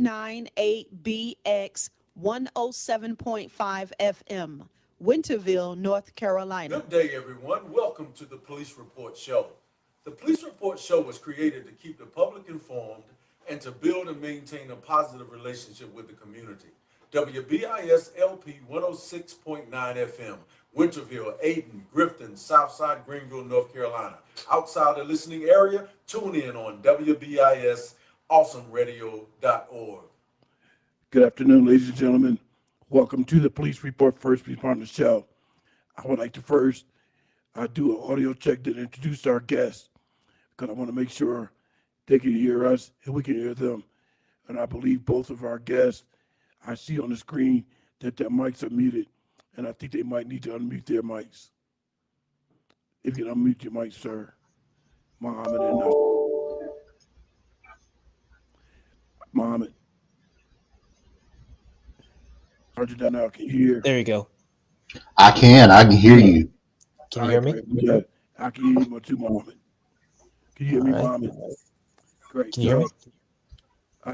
998BX 107.5 FM, Winterville, North Carolina. Good day, everyone. Welcome to the Police Report Show. The Police Report Show was created to keep the public informed and to build and maintain a positive relationship with the community. WBIS LP 106.9 FM, Winterville, Ayden, Grifton, Southside, Greenville, North Carolina. Outside the listening area, tune in on WBISAwesomeRadio.org. Good afternoon, ladies and gentlemen. Welcome to the Police Report First Responder Show. I would like to first do an audio check to introduce our guests because I want to make sure they can hear us and we can hear them. And I believe both of our guests, I see on the screen that their mics are muted, and I think they might need to unmute their mics. If you can unmute your mic, sir. Mohammed and Mohammed. Sergeant Donnell, can you hear? There you go. I can hear you. Can you hear me? Great. I can hear you too, Mohammed. Can you hear me, Mohammed? Great. Can you hear me?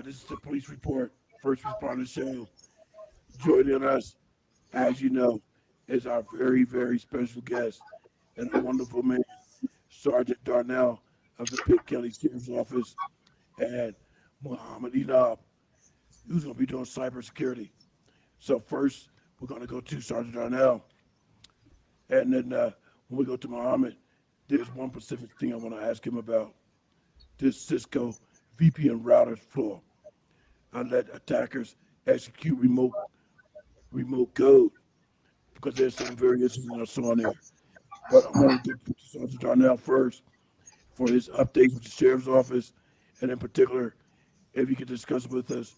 This is the Police Report First Responder Show. Joining us, as you know, is our very, very special guest and a wonderful man, Sergeant Darnell of the Pitt County Sheriff's Office, and Muhammad Enab, who's going to be doing cybersecurity. So first, we're going to go to Sergeant Darnell, and then when we go to Muhammad, there's one specific thing I want to ask him about. This Cisco VPN router flaw. I let attackers execute remote code because there's some variations I saw in there. But I want to get to Sergeant Darnell first for his updates with the Sheriff's Office, and in particular, if you could discuss with us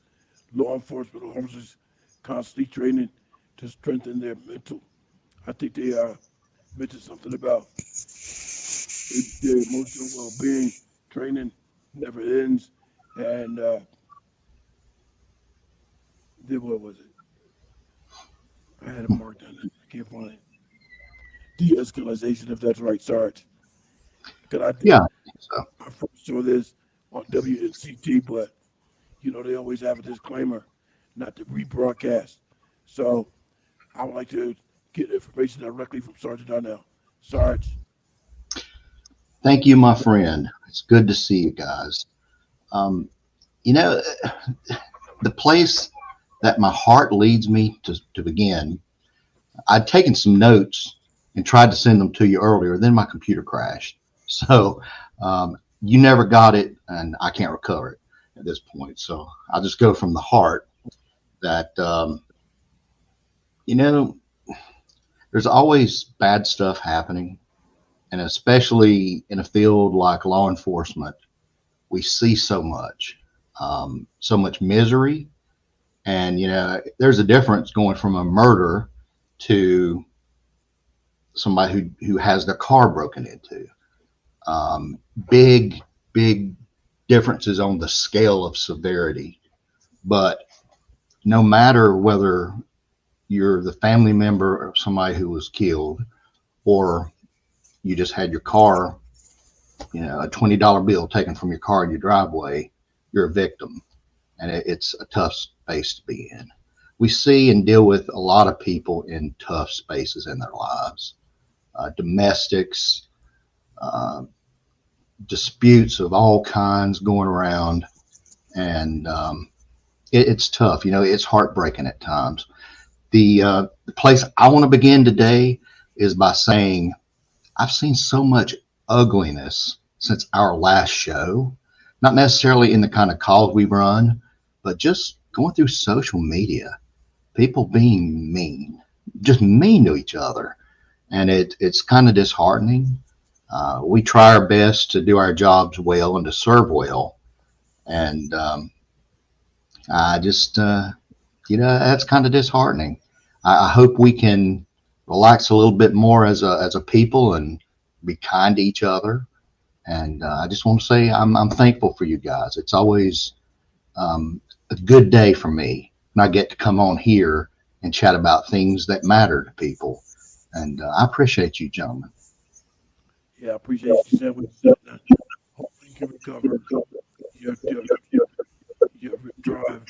law enforcement officers constantly training to strengthen their mental. I think they mentioned something about their emotional well-being. Training never ends, and what was it? I had it marked down. I can't find it. De-escalation, if that's right, Sarge. Yeah. I first saw this on WNCT, but they always have a disclaimer not to rebroadcast. So I would like to get information directly from Sergeant Darnell. Sarge. Thank you, my friend. It's good to see you guys. The place that my heart leads me to begin, I'd taken some notes and tried to send them to you earlier. Then my computer crashed. So you never got it, and I can't recover it at this point. So I'll just go from the heart that, there's always bad stuff happening. And especially in a field like law enforcement, we see so much misery. And, there's a difference going from a murder to somebody who has their car broken into. Big differences on the scale of severity. But no matter whether you're the family member of somebody who was killed or you just had your car, a $20 bill taken from your car in your driveway, you're a victim. And it's a tough space to be in. We see and deal with a lot of people in tough spaces in their lives. Domestics, disputes of all kinds going around. And it's tough. It's heartbreaking at times. The place I want to begin today is by saying, I've seen so much ugliness since our last show, not necessarily in the kind of calls we run, but just going through social media, people being mean, just mean to each other. And it's kind of disheartening. We try our best to do our jobs well and to serve well. And I just, that's kind of disheartening. I hope we can relax a little bit more as a people and be kind to each other. And I just want to say I'm thankful for you guys. It's always a good day for me when I get to come on here and chat about things that matter to people. And I appreciate you, gentlemen. Yeah, I appreciate you saying what you said. Hopefully you can recover your drive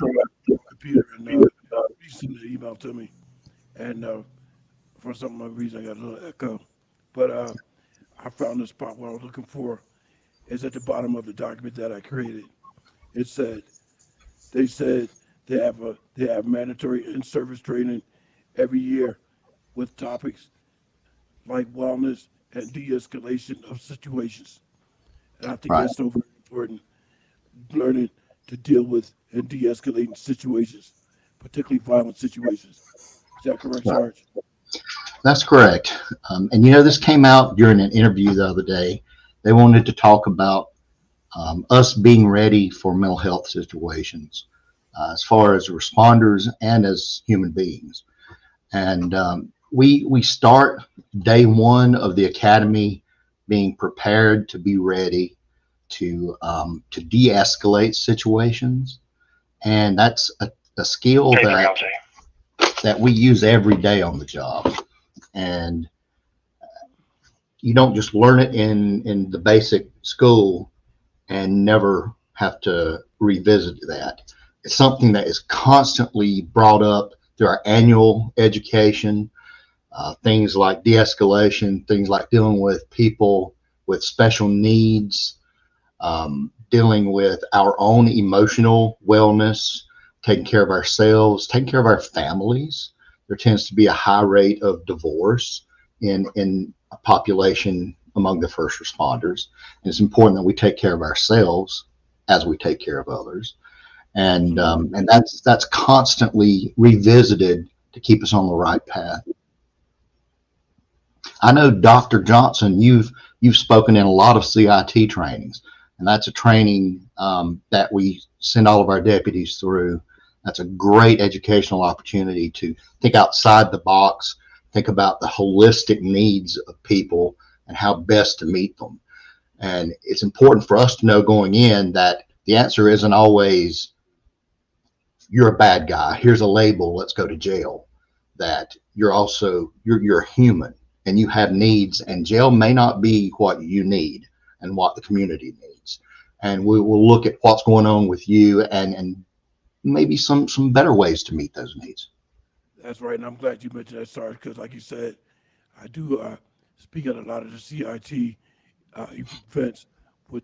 computer and he sent an email to me, and for some reason I got a little echo, but I found the spot what I was looking for is at the bottom of the document that I created. It said they said they have mandatory in-service training every year with topics like wellness and de-escalation of situations, and I think Right. that's so very important. Learning to deal with and de-escalating situations, particularly violent situations. Is that correct, Right. Sarge? That's correct. And you know, this came out during an interview the other day. They wanted to talk about us being ready for mental health situations, as far as responders and as human beings. And we start day one of the academy being prepared to be ready to de-escalate situations, and that's a skill that we use every day on the job. And you don't just learn it in the basic school and never have to revisit that. It's something that is constantly brought up through our annual education, things like de-escalation, things like dealing with people with special needs, dealing with our own emotional wellness, taking care of ourselves, taking care of our families. There tends to be a high rate of divorce in a population among the first responders. And it's important that we take care of ourselves as we take care of others. And that's constantly revisited to keep us on the right path. I know, Dr. Johnson, you've spoken in a lot of CIT trainings, and that's a training that we send all of our deputies through. That's a great educational opportunity to think outside the box, think about the holistic needs of people and how best to meet them. And it's important for us to know going in that the answer isn't always, you're a bad guy, here's a label, let's go to jail. That you're human and you have needs, and jail may not be what you need and what the community needs. And we will look at what's going on with you and maybe some better ways to meet those needs. That's right, and I'm glad you mentioned that, Sarge, because like you said, I do speak at a lot of the CIT events with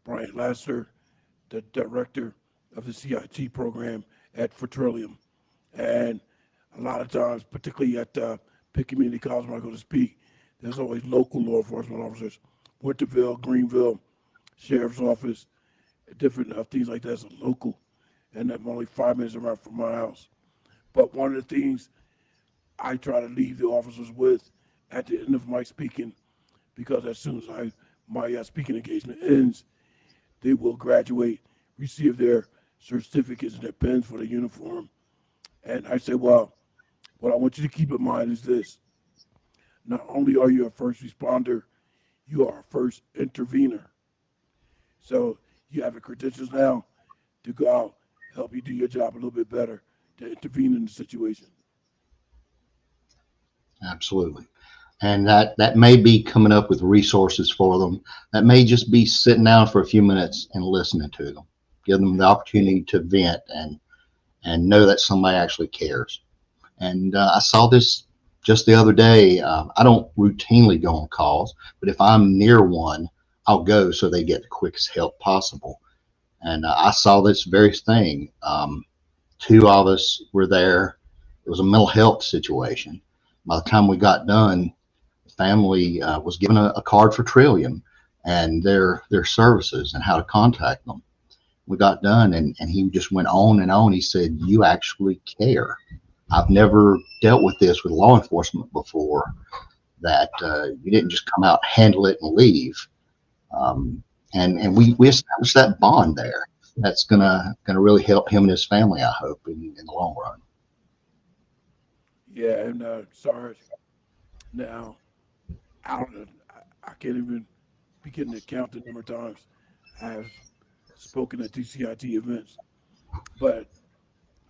Brian Lasser, the director of the CIT program at Petroleum. And a lot of times, particularly at Pitt Community College when I go to speak, there's always local law enforcement officers, Winterville, Greenville, Sheriff's Office, different things like that. So local, and I'm only 5 minutes around from my house. But one of the things I try to leave the officers with at the end of my speaking, because as soon as my speaking engagement ends, they will graduate, receive their certificates and their pins for the uniform. And I say, well, what I want you to keep in mind is this. Not only are you a first responder, you are a first intervener. So you have the credentials now to go out, help you do your job a little bit better, to intervene in the situation. Absolutely. And that may be coming up with resources for them. That may just be sitting down for a few minutes and listening to them, give them the opportunity to vent and know that somebody actually cares. And I saw this just the other day. I don't routinely go on calls, but if I'm near one, I'll go so they get the quickest help possible. And I saw this very thing. Two of us were there. It was a mental health situation. By the time we got done, the family was given a card for Trillium and their services and how to contact them. We got done, and he just went on and on. He said, "You actually care. I've never dealt with this with law enforcement before, that you didn't just come out, handle it, and leave." And we established that bond there. That's gonna really help him and his family, I hope, in the long run. Yeah, and Sarge, now, I don't know, I can't even begin to count the number of times I've spoken at TCIT events, but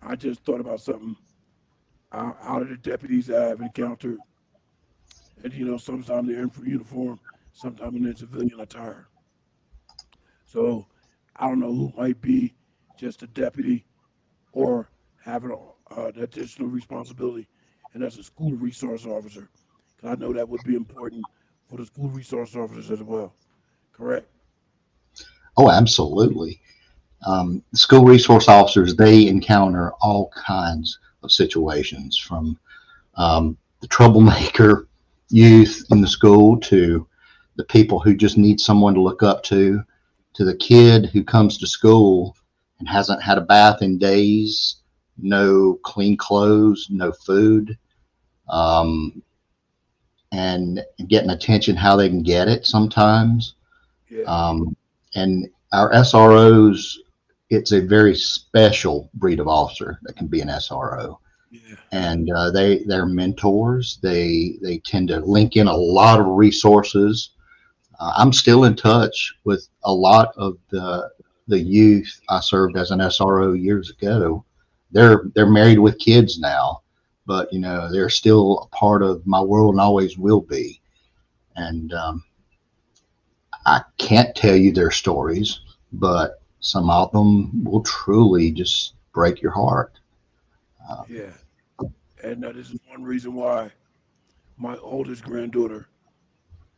I just thought about something out of the deputies I have encountered. And, sometimes they're in uniform, sometimes in their civilian attire. So I don't know who might be just a deputy or having an additional responsibility, and that's a school resource officer. 'Cause I know that would be important for the school resource officers as well. Correct? Oh, absolutely. School resource officers, they encounter all kinds of situations from the troublemaker youth in the school to the people who just need someone to look up to the kid who comes to school and hasn't had a bath in days, no clean clothes, no food, um, and getting attention how they can get it sometimes. Yeah. Um, and our SROs, it's a very special breed of officer that can be an SRO. Yeah. And they're mentors. They tend to link in a lot of resources. I'm still in touch with a lot of the youth I served as an SRO years ago. They're married with kids now, but they're still a part of my world and always will be. And I can't tell you their stories, but some of them will truly just break your heart. Uh, Yeah. And this is one reason why my oldest granddaughter,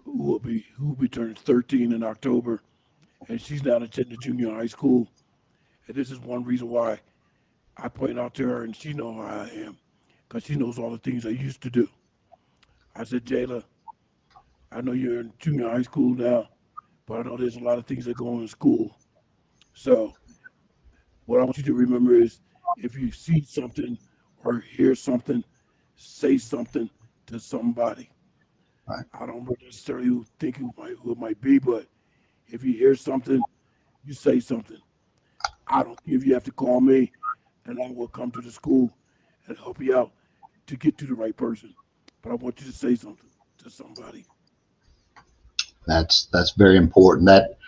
who will be turning 13 in October, and she's now attending junior high school. And this is one reason why I point out to her, and she knows how I am, because she knows all the things I used to do. I said, Jayla, I know you're in junior high school now, but I know there's a lot of things that go on in school. So what I want you to remember is if you see something or hear something, say something to somebody. right. I don't necessarily think who it might be, but if you hear something, you say something. I don't care if you have to call me, and I will come to the school and help you out to get to the right person. But I want you to say something to somebody. That's very important. That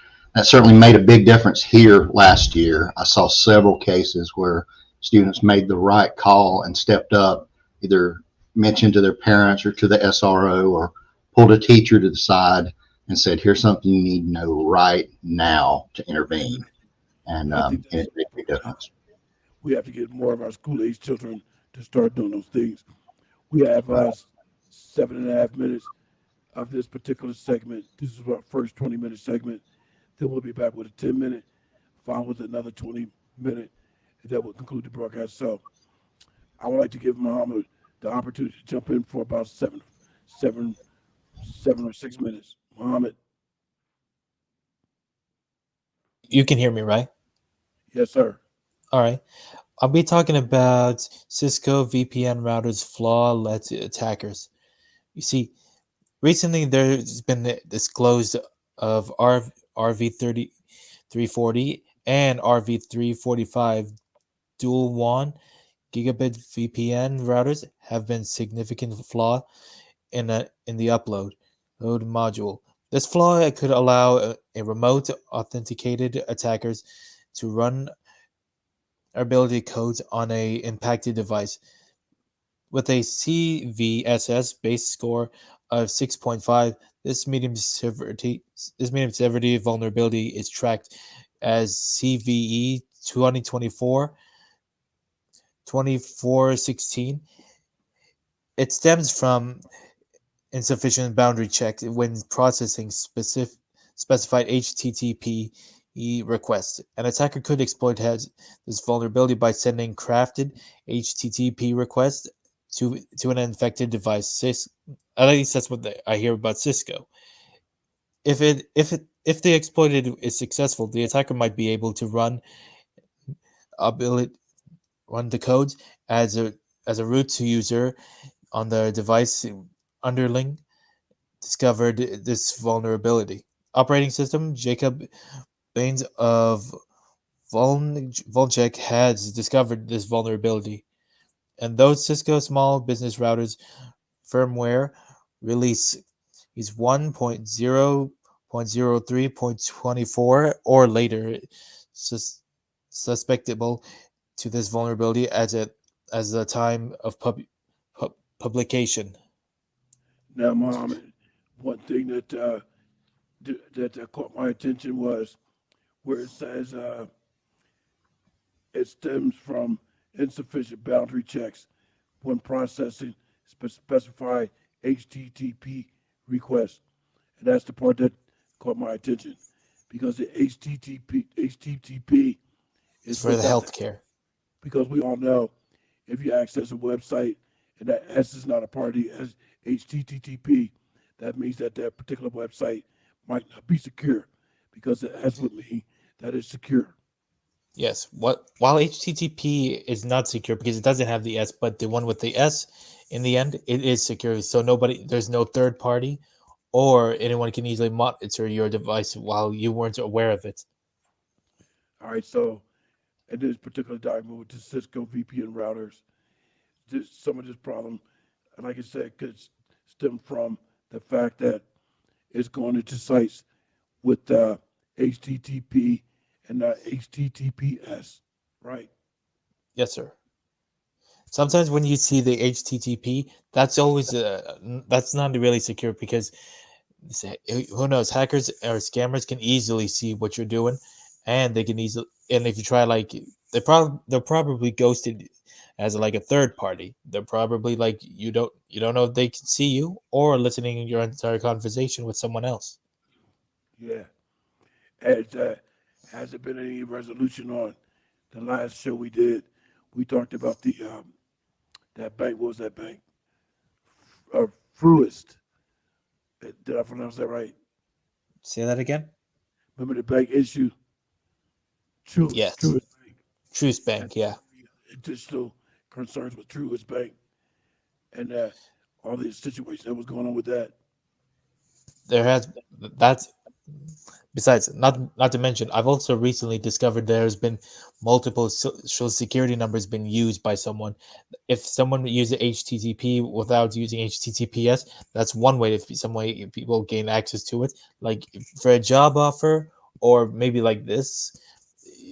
certainly made a big difference here last year. I saw several cases where students made the right call and stepped up, either mentioned to their parents or to the SRO or pulled a teacher to the side and said, "Here's something you need to know right now to intervene." And, I think and that's it made a big important. difference. We have to get more of our school age children to start doing those things. We have Right. 7.5 minutes of this particular segment. This is our first 20-minute segment. Then we'll be back with a 10-minute, followed with another 20-minute, and that will conclude the broadcast. So I would like to give Muhammad the opportunity to jump in for about seven, 7 or 6 minutes. Muhammad, You can hear me, right? yes, sir. All right. I'll be talking about Cisco VPN routers flaw led to attackers. You see, recently there's been the disclosed of RV3340 and RV345 dual WAN gigabit VPN routers have been significant flaw in the upload load module. This flaw could allow a remote authenticated attackers to run ability codes on a impacted device. With a CVSS base score of 6.5, this medium severity vulnerability is tracked as CVE 2024 2416. It stems from insufficient boundary checks when processing specified HTTP requests. An attacker could exploit this vulnerability by sending crafted HTTP requests to an infected device. At least that's what I hear about Cisco. If the exploited is successful, the attacker might be able to ability run the codes as a root to user on the device underling discovered this vulnerability. Operating system Jacob Baines of Volcheck has discovered this vulnerability, and though Cisco Small Business Routers firmware release is 1.0.03.24 or later suspectable to this vulnerability as the time of publication. Now, Muhammad, one thing that caught my attention was where it says It stems from insufficient boundary checks when processing specified HTTP requests. And that's the part that caught my attention because the HTTP It's is for the without, healthcare. because we all know if you access a website and that S is not a part of the HTTP, that means that that particular website might not be secure because the S would mean that it's secure. Yes. While HTTP is not secure because it doesn't have the S, but the one with the S in the end, it is secure. So there's no third party or anyone can easily monitor your device while you weren't aware of it. All right, so in this particular document with the Cisco VPN routers, some of this problem, like I said, could stem from the fact that it's going into sites with HTTP and not HTTPS, right? Yes, sir. Sometimes when you see the HTTP, that's always that's not really secure because who knows, hackers or scammers can easily see what you're doing, and they can easily, and if you try like they're probably ghosted as like a third party. They're probably like you don't know if they can see you or listening to your entire conversation with someone else. Yeah. Has there been any resolution on the last show we did? We talked about the that bank. What was that bank? Fruist. Did I pronounce that right? Say that again. Remember the bank issue? Yes. Truist Bank. Truce And Bank, yeah. additional concerns with Truist Bank and all the situation that was going on with that. There has that's besides not to mention, I've also recently discovered there's been multiple social security numbers been used by someone. If someone uses HTTP without using HTTPS, that's one way, if some way people gain access to it, like for a job offer, or maybe like this,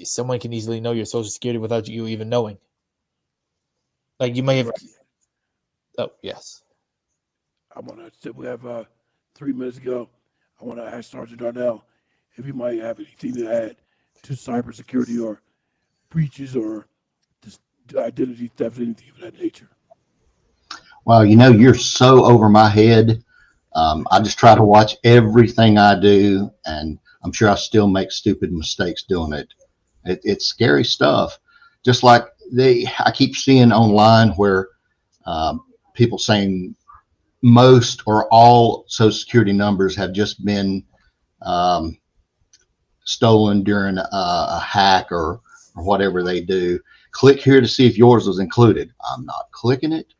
someone can easily know your social security without you even knowing. Like you may have. Right. Oh yes. I want to say we have 3 minutes ago. I want to ask Sergeant Darnell if he might have anything to add to cybersecurity or breaches or just identity theft, anything of that nature. Well, you're so over my head. I just try to watch everything I do, and I'm sure I still make stupid mistakes doing it. It's scary stuff. Just like I keep seeing online where people saying most or all social security numbers have just been stolen during a hack or whatever they do. Click here to see if yours was included. I'm not clicking it.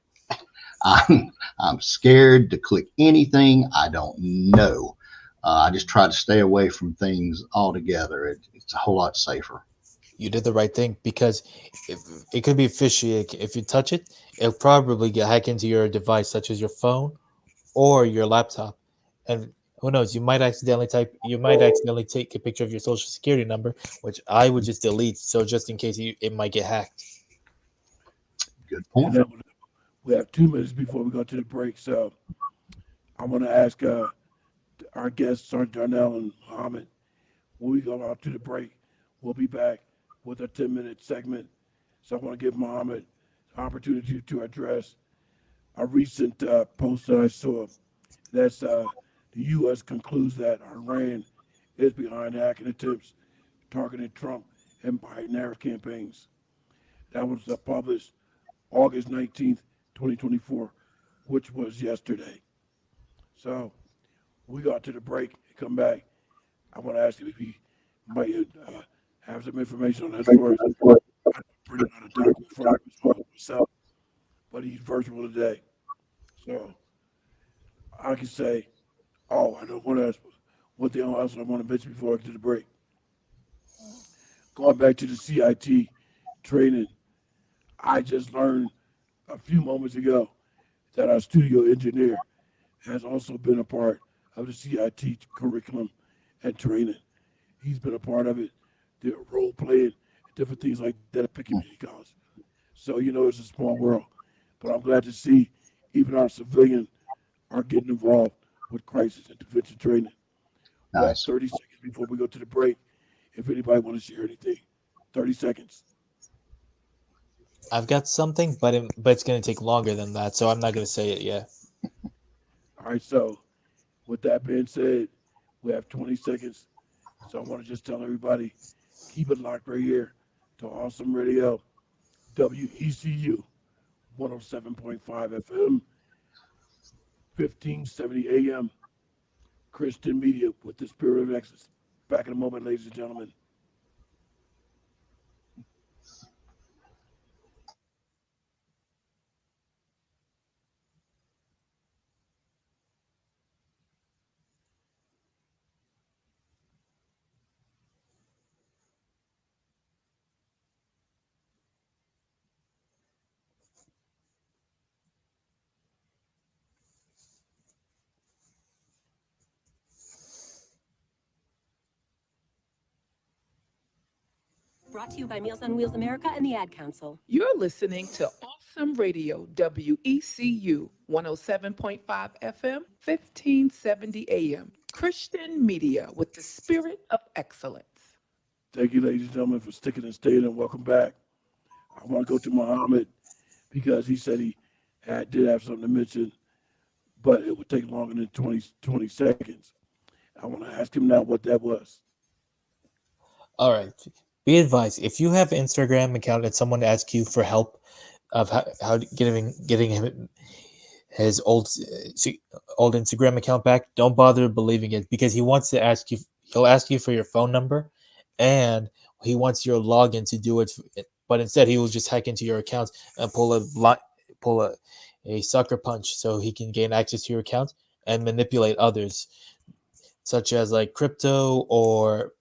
I'm scared to click anything I don't know. I just try to stay away from things altogether. It's a whole lot safer. You did the right thing because if, it could be fishy. If you touch it, it'll probably get hacked into your device, such as your phone or your laptop. And who knows, you might accidentally take a picture of your social security number, which I would just delete. So just in case it might get hacked. Good And point. then we have 2 minutes before we go to the break. So I'm going to ask our guests, Sergeant Darnell and Muhammad, when we go out to the break, we'll be back with a 10-minute segment. So I want to give Muhammad the opportunity to address a recent post that I saw. That's the U.S. concludes that Iran is behind hacking attempts targeting Trump and Biden campaigns. That was published August 19th, 2024, which was yesterday. So we got to the break and come back. I want to ask you if he might have some information on that for us. I printed out a document for myself, but he's virtual today. So I can say, I don't want to ask one thing else I want to mention before I get to the break. Going back to the CIT training, I just learned a few moments ago that our studio engineer has also been a part of the CIT curriculum and training. He's been a part of it, the role playing, different things like that at Pitt Community College. So, it's a small world. But I'm glad to see even our civilians are getting involved with crisis intervention training. We have Nice. 30 seconds before we go to the break. If anybody want to share anything, 30 seconds. I've got something, but it's gonna take longer than that, so I'm not gonna say it yet. All right, so with that being said, we have 20 seconds. So I want to just tell everybody, keep it locked right here to Awesome Radio, WECU 107.5 FM, 1570 AM, Christian Media with the spirit of excellence. Back in a moment, ladies and gentlemen. Brought to you by Meals on Wheels America and the Ad Council. You're listening to Awesome Radio, WECU 107.5 FM, 1570 AM. Christian Media with the spirit of excellence. Thank you, ladies and gentlemen, for sticking and staying, and welcome back. I want to go to Muhammad because he said he did have something to mention, but it would take longer than 20 seconds. I want to ask him now what that was. All right. Be advised, if you have an Instagram account and someone asks you for help of how getting him his old Instagram account back, don't bother believing it, because he wants to ask you. He'll ask you for your phone number, and he wants your login to do it. But instead, he will just hack into your account and pull a sucker punch so he can gain access to your account and manipulate others, such as like crypto or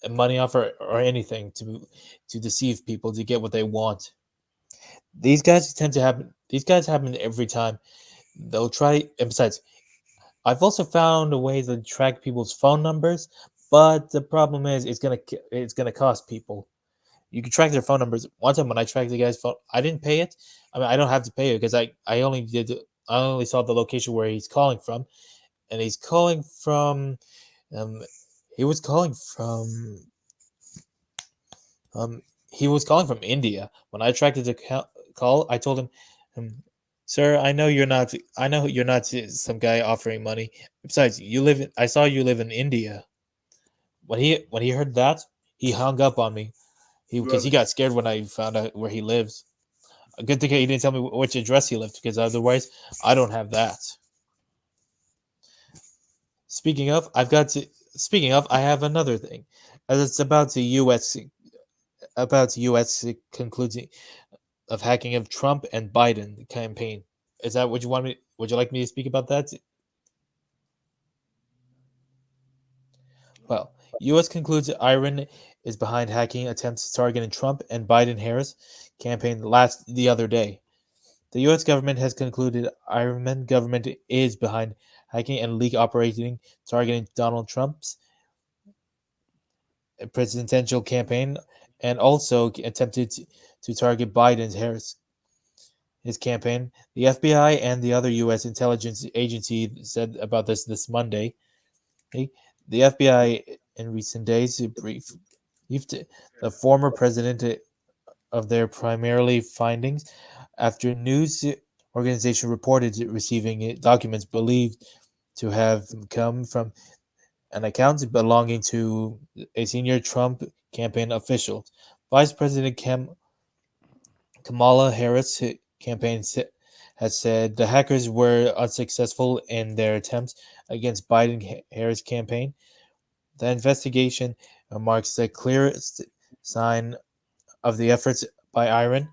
money offer or anything to deceive people to get what they want. These guys happen every time. They'll try, and besides, I've also found a way to track people's phone numbers, but the problem is it's gonna cost people. You can track their phone numbers. One time when I tracked the guy's phone, I didn't pay it. I mean, I don't have to pay it because I only saw the location where he's calling from, and he's calling from he was calling from India. When I tracked the call, I told him, "Sir, I know you're not some guy offering money. Besides, I saw you live in India." When he heard that, he hung up on me. Because he got scared when I found out where he lives. A good thing he didn't tell me which address he lived, because otherwise I don't have that. Speaking of, I have another thing. As it's about the U.S. concluding of hacking of Trump and Biden campaign. Is that what you want me? Would you like me to speak about that? Well, U.S. concludes that Iran is behind hacking attempts targeting Trump and Biden-Harris campaign the other day. The U.S. government has concluded Iran government is behind hacking and leak operating targeting Donald Trump's presidential campaign, and also attempted to target Biden's Harris his campaign. The FBI and the other U.S. intelligence agency said about this Monday. The FBI in recent days briefed the former president of their primarily findings after news organization reported receiving documents believed to have come from an account belonging to a senior Trump campaign official. Vice President Kamala Harris campaign has said the hackers were unsuccessful in their attempts against Biden-Harris campaign. The investigation marks the clearest sign of the efforts by Iran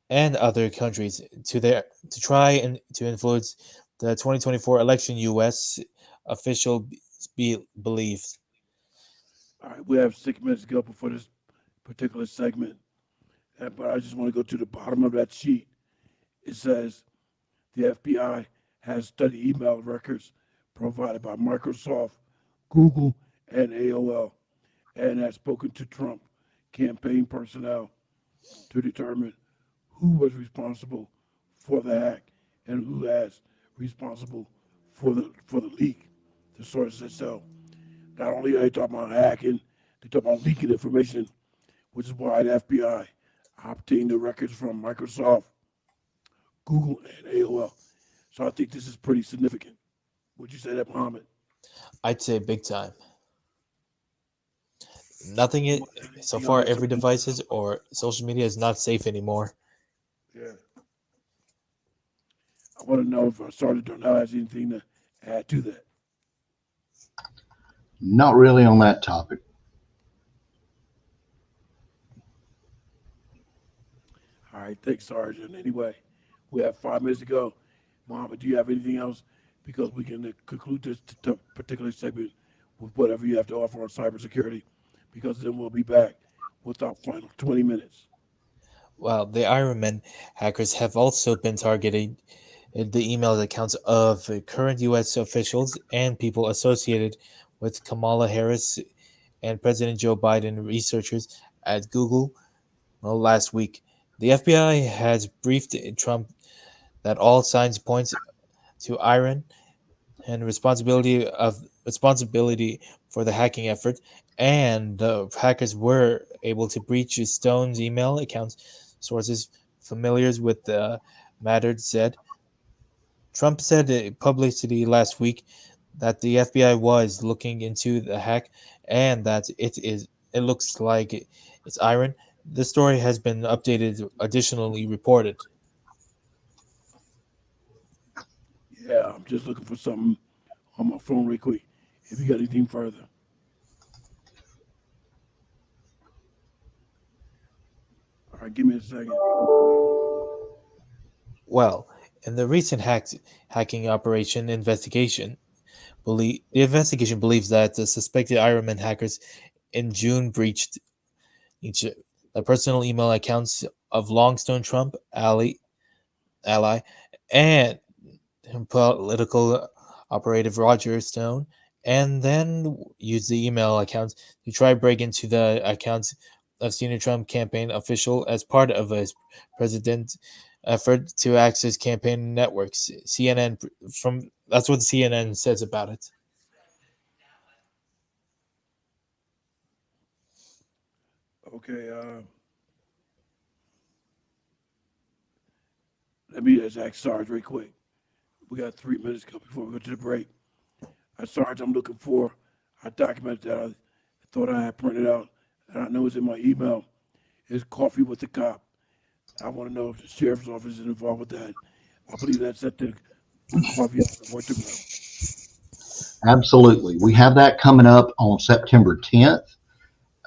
and other countries to try and to influence the 2024 election, U.S. official believes. All right, we have 6 minutes to go before this particular segment, but I just want to go to the bottom of that sheet. It says the FBI has studied email records provided by Microsoft, Google, and AOL, and has spoken to Trump campaign personnel to determine who was responsible for the hack and who has responsible for the leak. The source said so. Not only are they talking about hacking, they talk about leaking information, which is why the FBI, I obtained the records from Microsoft, Google, and AOL. So I think this is pretty significant. Would you say that, Mohammed? I'd say big time. Nothing it so Anything on far. this? Every devices or social media is not safe anymore. Yeah. I want to know if Sergeant Darnell has anything to add to that. Not really on that topic. All right, thanks, Sergeant. Anyway, we have 5 minutes to go. Mohammed, do you have anything else? Because we can conclude this particular segment with whatever you have to offer on cybersecurity, because then we'll be back with our final 20 minutes. Well, the Ironman hackers have also been targeting the email accounts of current U.S. officials and people associated with Kamala Harris and President Joe Biden researchers at Google last week. The FBI has briefed Trump that all signs points to Iran and responsibility for the hacking effort, and the hackers were able to breach Stone's email accounts. Sources familiar with the matter said. Trump said in publicity last week that the FBI was looking into the hack and that it looks like it's Iran. The story has been updated, additionally reported. Yeah, I'm just looking for something on my phone real quick. If you got anything further. All right, give me a second. Well, in the recent hacking operation the investigation believes that the suspected Ironman hackers in June breached each the personal email accounts of Longstone Trump ally and political operative Roger Stone, and then used the email accounts to try break into the accounts of senior Trump campaign official as part of his president effort to access campaign networks. CNN from That's what CNN says about it. Okay, let me just ask Sarge real quick. We got 3 minutes before we go to the break. Sarge, I'm looking for a document that I thought I had printed out, and I know it's in my email. It's Coffee with the Cop. I want to know if the sheriff's office is involved with that. I believe that's at the coffee house in Portugal. Absolutely. We have that coming up on September 10th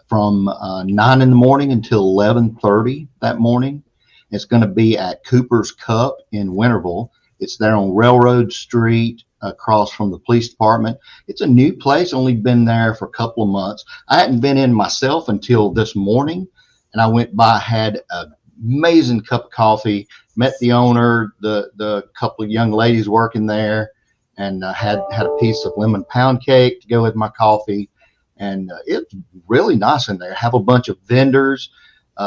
from 9 in the morning until 11:30 that morning. It's going to be at Cooper's Cup in Winterville. It's there on Railroad Street across from the police department. It's a new place, only been there for a couple of months. I hadn't been in myself until this morning, and I went by, had an amazing cup of coffee, met the owner, the couple of young ladies working there, and had a piece of lemon pound cake to go with my coffee. And it's really nice in there. Have a bunch of vendors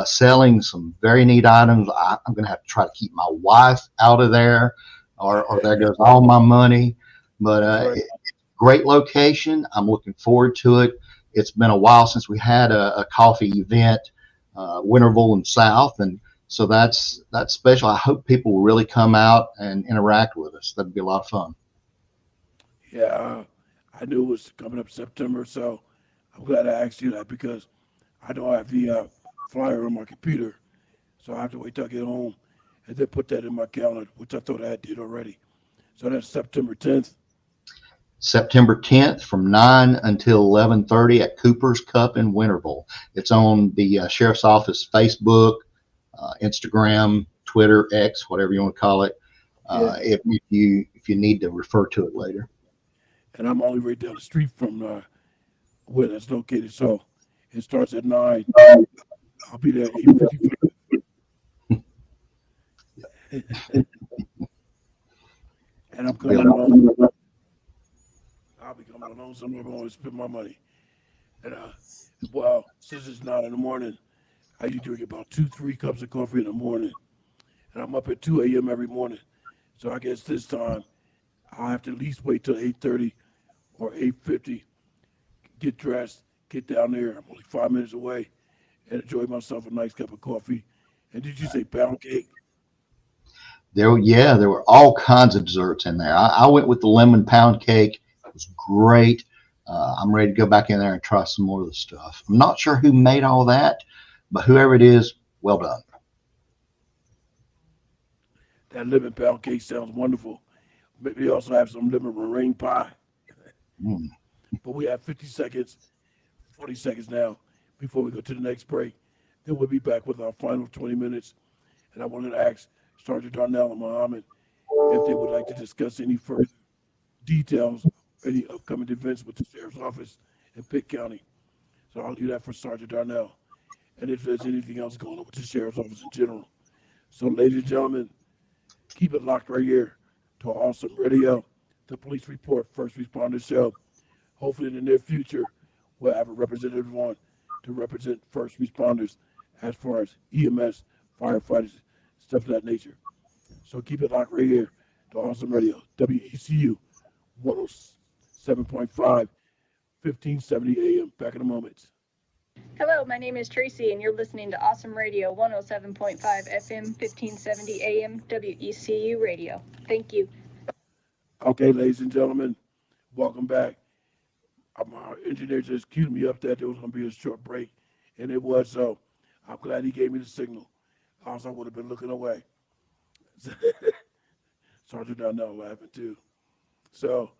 selling some very neat items. I'm going to have to try to keep my wife out of there, or there goes all my money. But it's a great location. I'm looking forward to it. It's been a while since we had a coffee event, Winterville and South, and so that's special. I hope people will really come out and interact with us. That'd be a lot of fun. Yeah, I knew it was coming up September, so I'm glad I asked you that because I don't have the flyer on my computer, so I have to wait till I get home and then put that in my calendar, which I thought I did already. So that's September 10th. September 10th from 9 until 11:30 at Cooper's Cup in Winterville. It's on the Sheriff's Office Facebook, Instagram, Twitter, X, whatever you want to call it. If you need to refer to it later. And I'm only right down the street from where that's located, so it starts at 9. I'll be there at 8:55. And I'm coming along. I'll be coming along somewhere. I'm going to spend my money. And well, since it's 9 in the morning, I usually drink about 2-3 cups of coffee in the morning. And I'm up at 2 a.m. every morning. So I guess this time I'll have to at least wait till 8:30 or 8:50, get dressed, get down there. I'm only 5 minutes away, and enjoy myself a nice cup of coffee And did you say pound cake? Yeah, there were all kinds of desserts in there. I went with the lemon pound cake. It was great. I'm ready to go back in there and try some more of the stuff. I'm not sure who made all that, but whoever it is, well done. That lemon pound cake sounds wonderful. Maybe also have some lemon meringue pie. Mm. But we have 50 seconds, 40 seconds now before we go to the next break. Then we'll be back with our final 20 minutes. And I wanted to ask Sergeant Darnell and Muhammad if they would like to discuss any further details, any upcoming events with the Sheriff's Office in Pitt County. So I'll leave that for Sergeant Darnell. And if there's anything else going on with the Sheriff's Office in general. So, ladies and gentlemen, keep it locked right here to Awesome Radio, the Police Report First Responder Show. Hopefully in the near future, we'll have a representative on to represent first responders as far as EMS, firefighters, stuff of that nature. So keep it locked right here to Awesome Radio, WECU 107.5, 1570 AM. Back in a moment. Hello, my name is Tracy, and you're listening to Awesome Radio 107.5 FM, 1570 AM, WECU Radio. Thank you. Okay, ladies and gentlemen, welcome back. Our engineer just queued me up that there was going to be a short break, and it was so. I'm glad he gave me the signal. Else I would have been looking away. Sergeant Darnell laughing too. So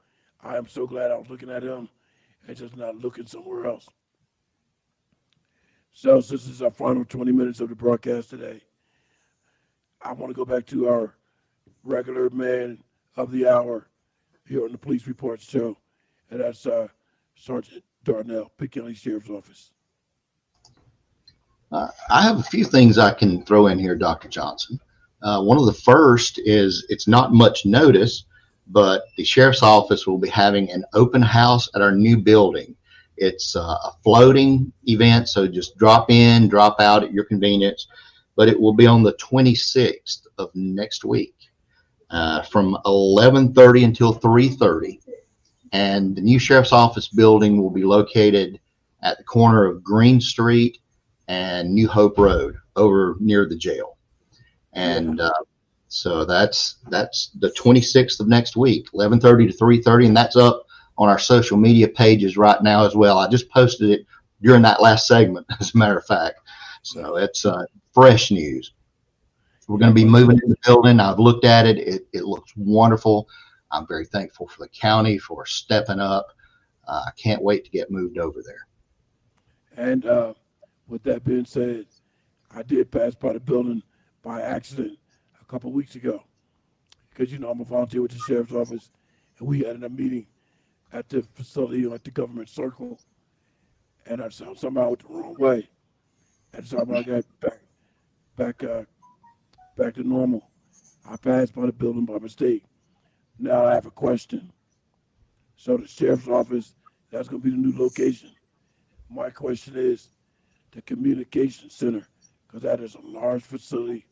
I am so glad I was looking at him and just not looking somewhere else. So since this is our final 20 minutes of the broadcast today, I want to go back to our regular man of the hour here on the Police Report Show, and that's Sergeant Darnell, Pitt County Sheriff's Office. I have a few things I can throw in here, Dr. Johnson. One of the first is it's not much notice, but the Sheriff's Office will be having an open house at our new building. It's a floating event, so just drop in, drop out at your convenience, but it will be on the 26th of next week from 11:30 until 3:30. And the new Sheriff's Office building will be located at the corner of Green Street and New Hope Road over near the jail. And so that's the 26th of next week, 11:30 to 3:30, and that's up on our social media pages right now as well. I just posted it during that last segment, as a matter of fact. So it's fresh news. We're going to be moving in the building. I've looked at it. It looks wonderful. I'm very thankful for the county for stepping up. I can't wait to get moved over there. And with that being said, I did pass by the building by accident a couple of weeks ago because, you know, I'm a volunteer with the Sheriff's Office, and we had a meeting at the facility, at the government circle, and I somehow went the wrong way. And so when I got back to normal, I passed by the building by mistake. Now I have a question. So the Sheriff's Office, that's going to be the new location. My question is the communication center, because that is a large facility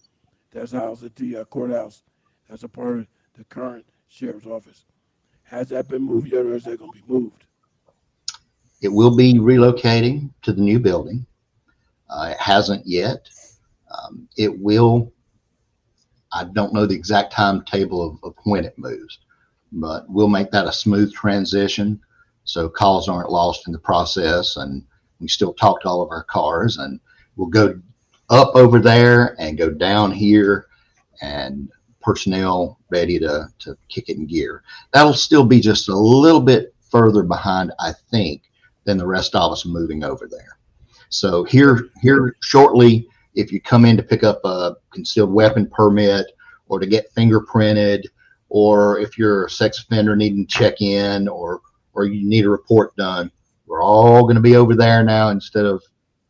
that's housed at the courthouse. That's a part of the current Sheriff's Office. Has that been moved yet, or is that going to be moved? It will be relocating to the new building. It hasn't yet. It will. I don't know the exact timetable of when it moves, but we'll make that a smooth transition so calls aren't lost in the process, and we still talk to all of our cars, and we'll go up over there and go down here, and personnel ready to kick it in gear. That'll still be just a little bit further behind, I think, than the rest of us moving over there. So here shortly, if you come in to pick up a concealed weapon permit or to get fingerprinted, or if you're a sex offender needing to check in, or you need a report done, we're all going to be over there now instead of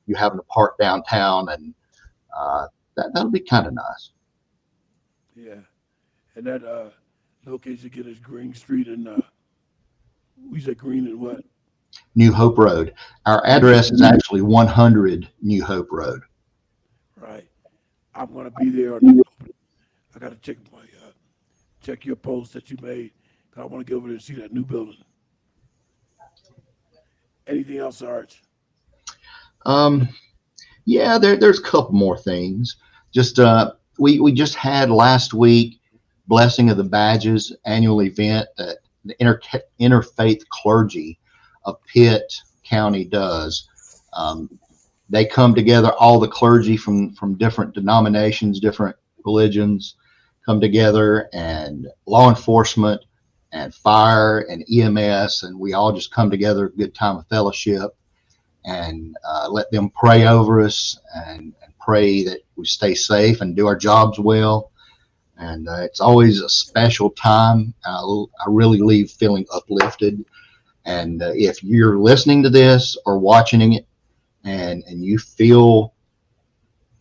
you having to park downtown, and that'll be kind of nice. Yeah. And that location again is Green Street and we said Green and what? New Hope Road. Our address is actually 100 New Hope Road. Right. I'm going to be there on the opening. I got to check your post that you made. I want to get over there and see that new building. Anything else, Sarge? Yeah, there's a couple more things. just we just had last week Blessing of the Badges annual event that the interfaith clergy of Pitt County does. They come together, all the clergy from different denominations, different religions come together, and law enforcement and fire and EMS, and we all just come together, a good time of fellowship, and let them pray over us and pray that we stay safe and do our jobs well. And it's always a special time. I really leave feeling uplifted. And if you're listening to this or watching it and you feel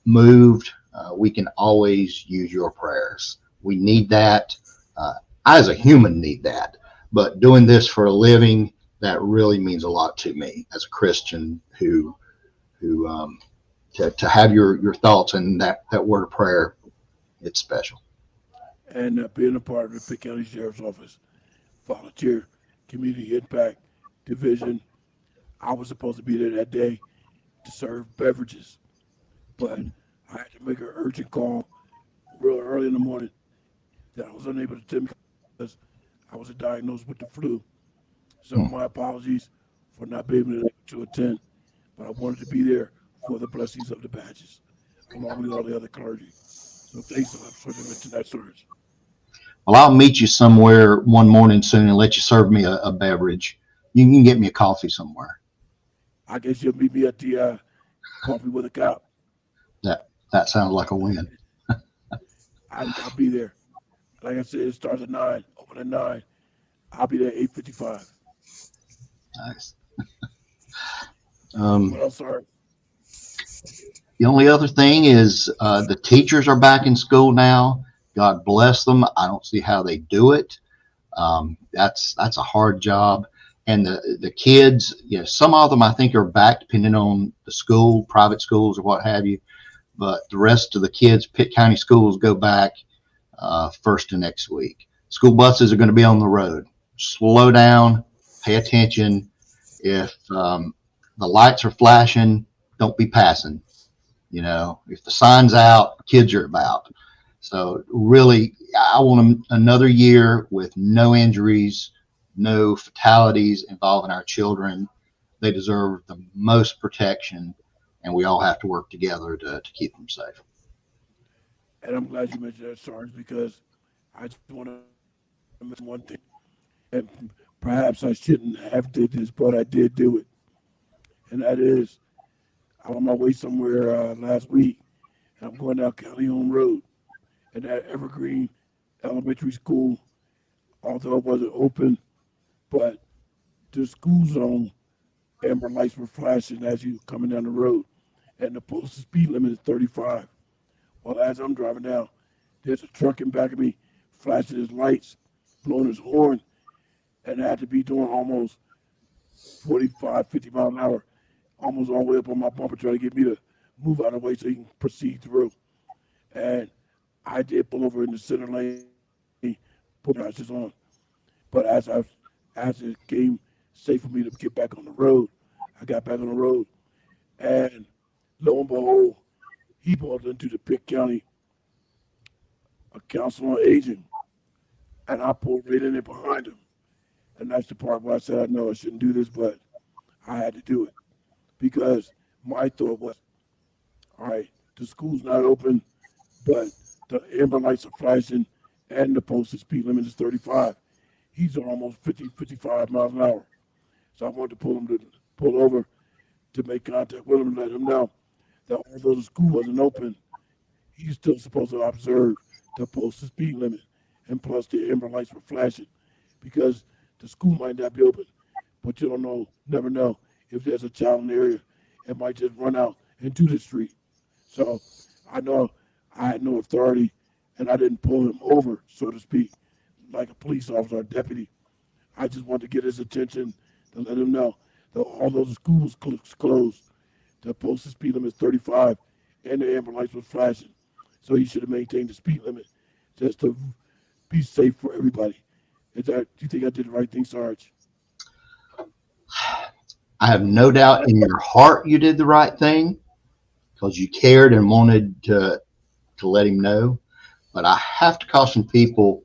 moved, we can always use your prayers. We need that. I, as a human, need that. But doing this for a living, that really means a lot to me as a Christian who to have your thoughts and that word of prayer, it's special. And being a part of the Pitt County Sheriff's Office Volunteer Community Impact Division, I was supposed to be there that day to serve beverages, but I had to make an urgent call real early in the morning that I was unable to attend because I was diagnosed with the flu. So my apologies for not being able to attend, but I wanted to be there for the blessings of the badges, along with all the other clergy. So thanks for the mention that, Sarge. Well, I'll meet you somewhere one morning soon and let you serve me a beverage. You can get me a coffee somewhere. I guess you'll meet me at the Coffee with a Cop. That sounds like a win. I'll be there. Like I said, it starts at 9, open at 9. I'll be there at 8:55. Nice. What else, Sarge? The only other thing is the teachers are back in school now. God bless them. I don't see how they do it. That's a hard job. And the kids, some of them I think are back depending on the school, private schools or what have you. But the rest of the kids, Pitt County schools, go back first of next week. School buses are going to be on the road. Slow down, pay attention. If the lights are flashing, don't be passing. If the sign's out, kids are about. So really, I want another year with no injuries, no fatalities involving our children. They deserve the most protection, and we all have to work together to keep them safe. And I'm glad you mentioned that, Sarge, because I just want to mention one thing. And perhaps I shouldn't have did this, but I did do it. And that is, I'm on my way somewhere last week, and I'm going down County Home Road. And that Evergreen Elementary School, although it wasn't open, but the school zone amber lights were flashing as you were coming down the road, and the posted speed limit is 35. Well, as I'm driving down, there's a truck in back of me flashing his lights, blowing his horn, and I had to be doing almost 45, 50 miles an hour, almost all the way up on my bumper, trying to get me to move out of the way so he can proceed through. And I did pull over in the center lane, put my eyes on. But as it came safe for me to get back on the road, I got back on the road, and lo and behold, he pulled into the Pitt County Council on Aging, and I pulled right in there behind him. And that's the part where I said, I know I shouldn't do this, but I had to do it because my thought was, all right, the school's not open, but the amber lights are flashing and the posted speed limit is 35. He's almost 50, 55 miles an hour. So I wanted to pull over to make contact with him and let him know that although the school wasn't open, he's still supposed to observe the posted speed limit. And plus the amber lights were flashing because the school might not be open, but you never know if there's a child in the area. It might just run out into the street. So I know I had no authority, and I didn't pull him over, so to speak, like a police officer or deputy. I just wanted to get his attention to let him know that although the school was closed, the posted speed limit is 35, and the amber lights was flashing. So he should have maintained the speed limit just to be safe for everybody. Do you think I did the right thing, Sarge? I have no doubt in your heart you did the right thing because you cared and wanted to to let him know. But I have to caution people,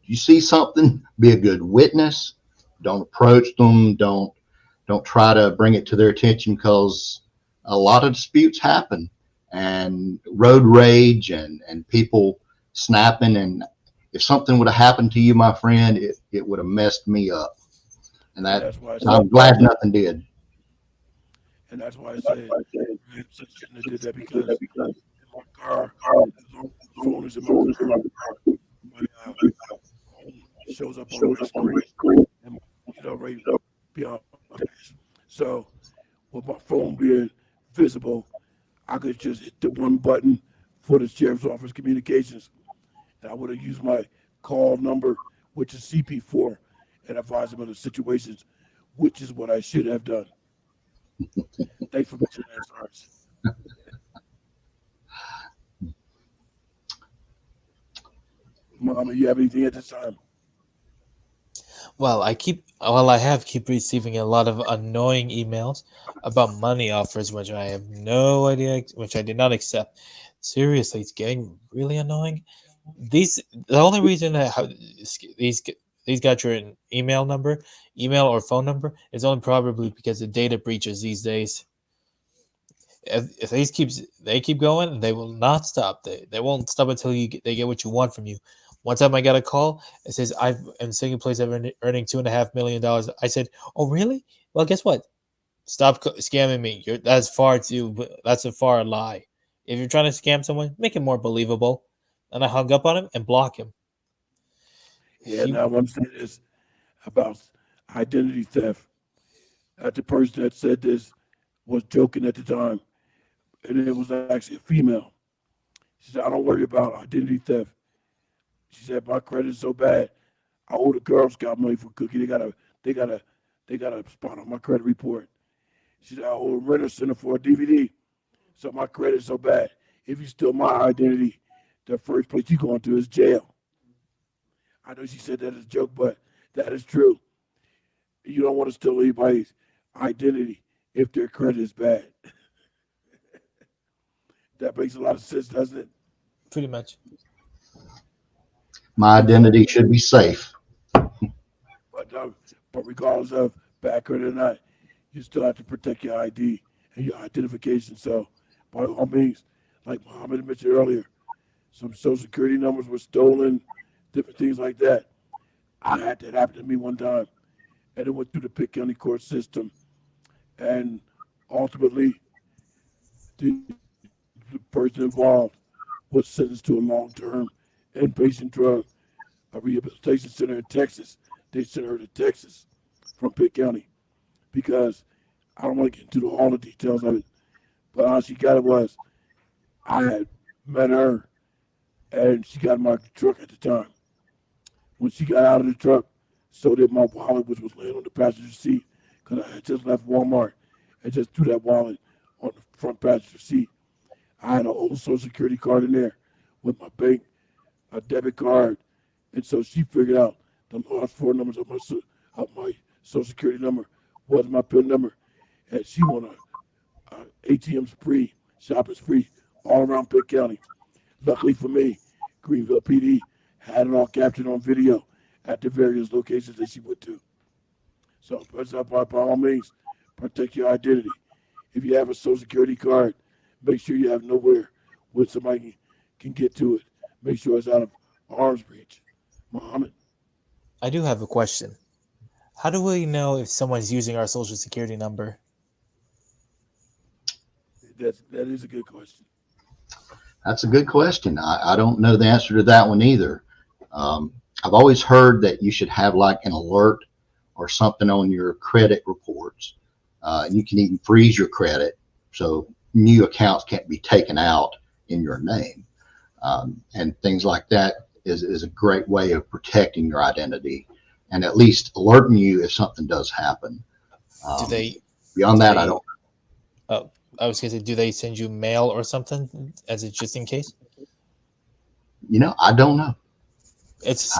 you see something, be a good witness. Don't approach them. Don't try to bring it to their attention, because a lot of disputes happen, and road rage and people snapping. And if something would have happened to you, my friend, it would have messed me up. And That's why I said, I'm glad nothing did. and that's why I said I shouldn't have did that, because in my car, the phone is in my car. My phone shows up on my screen, and right beyond my dash. So with my phone being visible, I could just hit the one button for the sheriff's office communications, and I would have used my call number, which is CP4, and advise them of the situations, which is what I should have done. Thanks for mentioning that, Sarge. Mama, you have anything at this time? Well, I have keep receiving a lot of annoying emails about money offers, which I have no idea, which I did not accept. Seriously, it's getting really annoying. The only reason that these got your email or phone number is only probably because of data breaches these days. If they keep going, they will not stop. They won't stop until they get what you want from you. One time I got a call. It says I'm in second place of earning $2.5 million. I said, "Oh, really? Well, guess what? Stop scamming me. That's a far lie. If you're trying to scam someone, make it more believable." And I hung up on him and blocked him. Yeah, now I'm saying this about identity theft. That the person that said this was joking at the time, and it was actually a female. She said, "I don't worry about identity theft." She said, "My credit is so bad. I owe the Girl Scout money for cookie. They got a spot on my credit report." She said, "I owe a renter center for a DVD. So my credit is so bad. If you steal my identity, the first place you're going to is jail." I know she said that as a joke, but that is true. You don't want to steal anybody's identity if their credit is bad. That makes a lot of sense, doesn't it? Pretty much. My identity should be safe. But regardless of bad credit or not, you still have to protect your ID and your identification. So by all means, like Muhammad mentioned earlier, some social security numbers were stolen, different things like that. I had that happen to me one time, and it went through the Pitt County court system, and ultimately the person involved was sentenced to a long-term inpatient drug rehabilitation center in Texas. They sent her to Texas from Pitt County because I don't want to get into all the details of it, but how she got it was I had met her and she got in my truck at the time. When she got out of the truck, so did my wallet, which was laying on the passenger seat, because I had just left Walmart and just threw that wallet on the front passenger seat. I had an old Social Security card in there with my bank, a debit card, and so she figured out the last four numbers of my Social Security number was my PIN number, and she won a ATM spree, shopping spree, all around Pitt County. Luckily for me, Greenville PD had it all captured on video at the various locations that she went to. So by all means, protect your identity. If you have a Social Security card, make sure you have nowhere where somebody can get to it. Make sure it's out of arm's reach. Muhammad? I do have a question. How do we know if someone's using our social security number? That is a good question. That's a good question. I don't know the answer to that one either. I've always heard that you should have like an alert or something on your credit reports. You can even freeze your credit so new accounts can't be taken out in your name. And things like that is a great way of protecting your identity and at least alerting you if something does happen. Beyond that, I don't. Oh, I was going to say, do they send you mail or something as it's just in case? I don't know. It's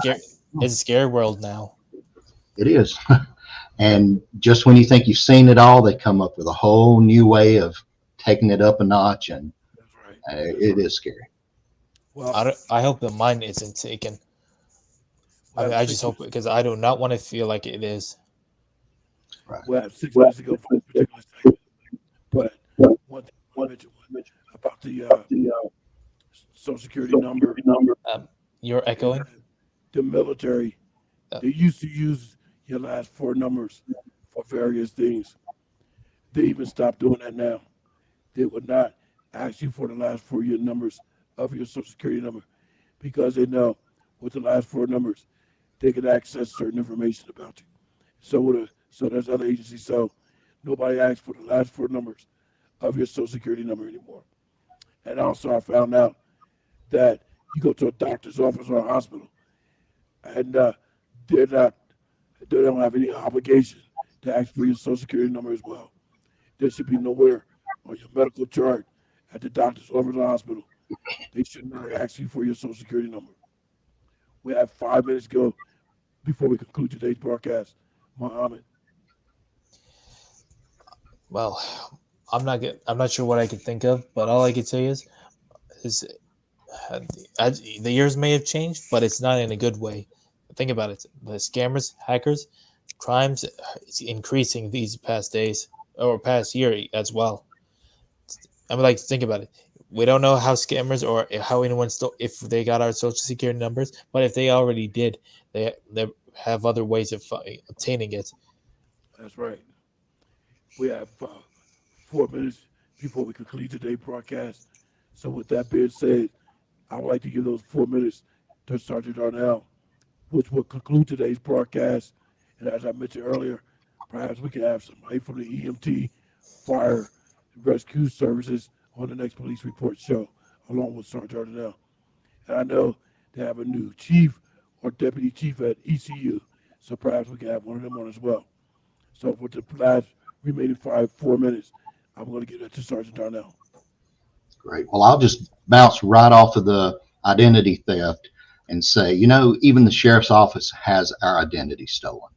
a scary world now. It is. And just when you think you've seen it all, they come up with a whole new way of taking it up a notch, and That's right. it is scary. Well, I hope that mine isn't taken. we have I just hope, six, because I do not want to feel like it is. Right. we have 6 minutes to go for this particular segment. But one thing I mentioned about the Social Security number, You're echoing. the military, Uh, they used to use your last four numbers for various things. They even stopped doing that now. They would not ask you for the last 4 year numbers of your Social Security number because they know with the last four numbers they can access certain information about you. So there's other agencies. So nobody asks for the last four numbers of your Social Security number anymore. And also, I found out that you go to a doctor's office or a hospital, and they're not, they don't have any obligation to ask for your Social Security number as well. There should be nowhere on your medical chart at the doctor's office or hospital. They should not ask you for your Social Security number. We have 5 minutes to go before we conclude today's broadcast. Mohammed. Well, I'm not sure what I could think of, but all I could say is the years may have changed, but it's not in a good way. Think about it: the scammers, hackers, crimes is increasing these past days or past year as well. I mean, like, think about it. We don't know how scammers or how anyone stole, if they got our social security numbers, but if they already did, they have other ways of obtaining it. That's right. We have 4 minutes before we conclude today's broadcast. So, with that being said, I would like to give those 4 minutes to Sergeant Darnell, which will conclude today's broadcast. And as I mentioned earlier, perhaps we can have somebody from the EMT, fire, and rescue services on the next police report show, along with Sergeant Darnell. And I know they have a new chief or deputy chief at ECU, so perhaps we can have one of them on as well. So, for the last remaining 4 minutes, I'm going to give that to Sergeant Darnell. Great. Well, I'll just bounce right off of the identity theft and say, even the sheriff's office has our identity stolen.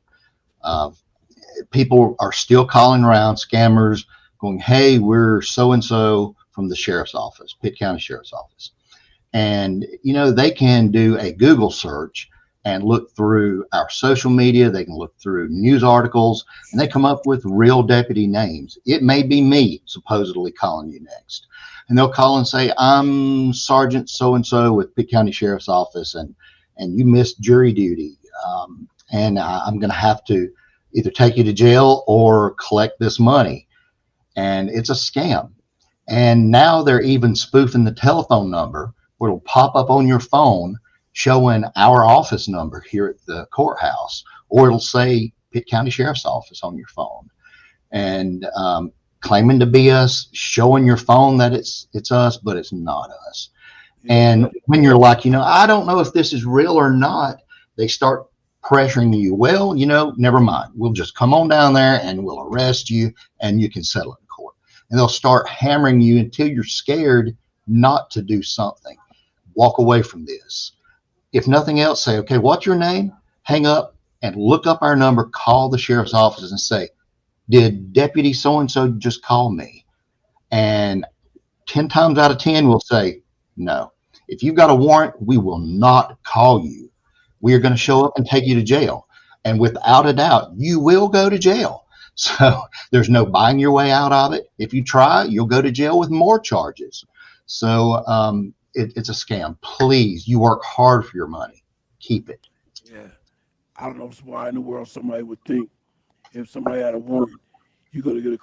People are still calling around, scammers, going, hey, we're so-and-so from the sheriff's office, Pitt County Sheriff's Office. And, they can do a Google search and look through our social media. They can look through news articles, and they come up with real deputy names. It may be me supposedly calling you next. And they'll call and say, I'm Sergeant so-and-so with Pitt County Sheriff's Office, and you missed jury duty. And I'm going to have to either take you to jail or collect this money. And it's a scam. And now they're even spoofing the telephone number where it'll pop up on your phone showing our office number here at the courthouse, or it'll say Pitt County Sheriff's Office on your phone. And claiming to be us, showing your phone that it's us, but it's not us. And when you're like, I don't know if this is real or not, they start pressuring you. Well, never mind. We'll just come on down there and we'll arrest you and you can settle in court. And they'll start hammering you until you're scared not to do something. Walk away from this. If nothing else, say, okay, what's your name? Hang up and look up our number, call the sheriff's office and say, did Deputy so-and-so just call me? And 10 times out of 10 will say, no. If you've got a warrant, we will not call you. We are going to show up and take you to jail. And without a doubt, you will go to jail. So there's no buying your way out of it. If you try, you'll go to jail with more charges. So it's a scam. Please, you work hard for your money. Keep it. Yeah. I don't know why in the world somebody would think if somebody had a warrant, you're going to get a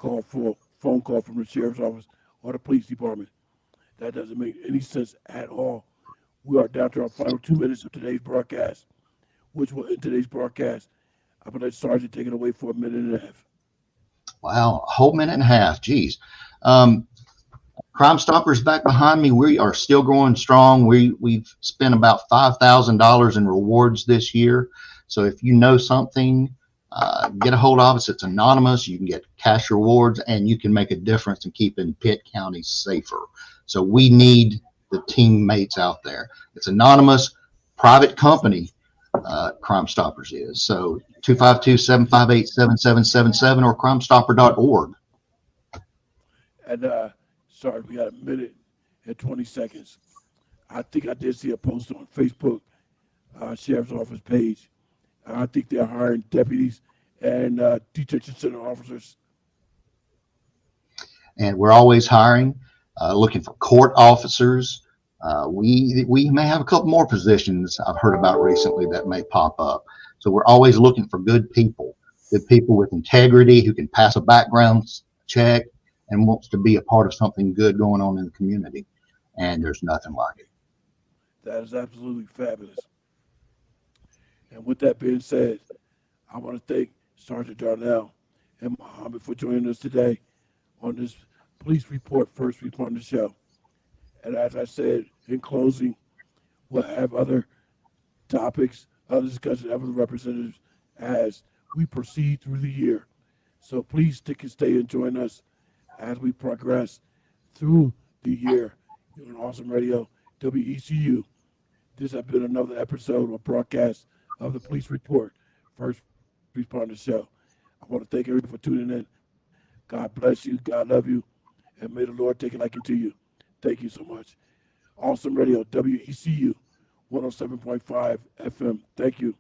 phone call from the sheriff's office or the police department. That doesn't make any sense at all. We are down to our final 2 minutes of today's broadcast, which will end today's broadcast. I'm going to let Sergeant take it away for a minute and a half. Wow, a whole minute and a half. Geez. Crime Stoppers back behind me. We are still going strong. We've spent about $5,000 in rewards this year. So if you know something, get a hold of us. It's anonymous. You can get cash rewards, and you can make a difference in keeping Pitt County safer. So we need the teammates out there. It's anonymous, private company. Crime Stoppers is. So 252-758-7777 or crimestopper.org. And sorry, we got a minute and 20 seconds. I think I did see a post on Facebook, Sheriff's Office page. I think they're hiring deputies and detention center officers. And we're always hiring, looking for court officers. We may have a couple more positions I've heard about recently that may pop up. So we're always looking for good people with integrity who can pass a background check and wants to be a part of something good going on in the community. And there's nothing like it. That is absolutely fabulous. And with that being said, I want to thank Sergeant Darnell and Muhammad for joining us today on this Police Report First Responder Show. And as I said in closing, we'll have other topics, other discussions, other representatives as we proceed through the year. So please stick and stay and join us as we progress through the year here on Awesome Radio, WECU. This has been another episode or broadcast of the Police Report First Responder Show. I want to thank everyone for tuning in. God bless you. God love you. And may the Lord take a liking to you. Thank you so much. Awesome Radio, WECU 107.5 FM. Thank you.